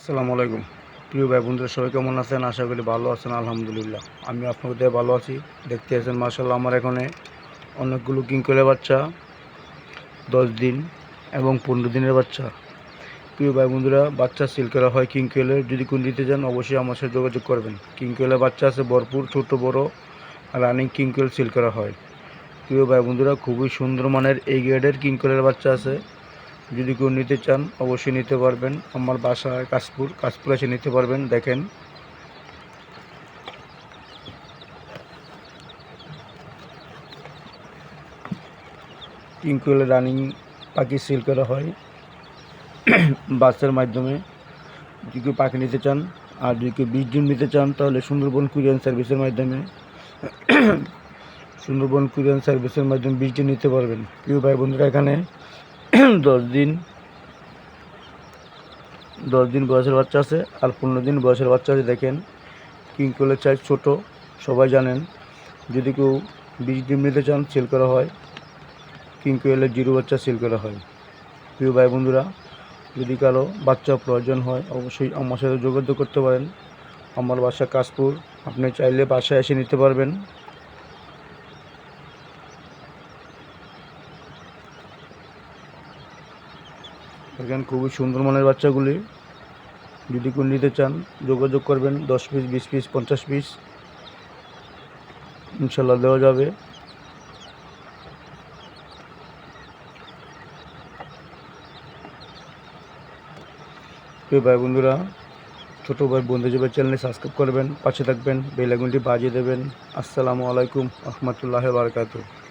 আসসালামু আলাইকুম। প্রিয় ভাই বন্ধুরা, সবাই কেমন আছেন? আশা করি ভালো আছেন। আলহামদুলিল্লাহ, আমি আপনাদের ভালো আছি। দেখতে আছেন মাশাআল্লাহ, আমার এখানে অনেকগুলো কিংকলের বাচ্চা, 10 দিন এবং 15 দিনের বাচ্চা। প্রিয় ভাই বন্ধুরা, বাচ্চা সেল করা হয় কিংকলের। যদি কোন নিতে চান অবশ্যই আমার সাথে যোগাযোগ করবেন। কিংকলের বাচ্চা আছে ভরপুর, ছোট বড় রানিং কিংকল সেল করা হয়। প্রিয় ভাই বন্ধুরা, খুবই সুন্দর মানের এই গ্রেডের কিংকলের বাচ্চা আছে। যদি কেউ নিতে চান অবশ্যই নিতে পারবেন। আমার বাসায় কাশপুর এসে নিতে পারবেন। দেখেন, কিংকলের রানিং পাখি সেল করা হয় বাসের মাধ্যমে। যদি কেউ পাখি নিতে চান আর যদি কেউ 20 দিন নিতে চান তাহলে সুন্দরবন কুরিয়ার সার্ভিসের মাধ্যমে 20 দিন নিতে পারবেন। প্রিয় ভাই বন্ধুরা, এখানে 10 দিন 10 দিন বয়সের বাচ্চা আছে আর 15 দিন বয়সের বাচ্চা আছে। দেখেন, কিংকলের সাইজ ছোট, সবাই জানেন। যদি কেউ 20 দিন নিতে চান সেল করা হয়। কিংকলের 0 বাচ্চা সেল করা হয়। প্রিয় ভাই বন্ধুরা, যদি কারো বাচ্চা প্রয়োজন হয় অবশ্যই আমার সাথে যোগাযোগ করতে পারেন। আমার বাসা কাশপুর, আপনি চাইলে বাসায় এসে নিতে পারবেন। দেখেন, খুবই সুন্দর মানের বাচ্চাগুলি। যদি কেউ নিতে চান যোগাযোগ করবেন। 10 পিস, 20 পিস, 50 পিস ইনশাল্লাহ দেওয়া যাবে। প্রিয় ভাই বন্ধুরা, ছোটো ভাই বন্ধু হিসেবে চ্যানেলে সাবস্ক্রাইব করবেন, পাশে থাকবেন, বেল আইকনটি বাজিয়ে দেবেন। আসসালামু আলাইকুম রহমতুল্লাহি ওয়া বারাকাতুহু।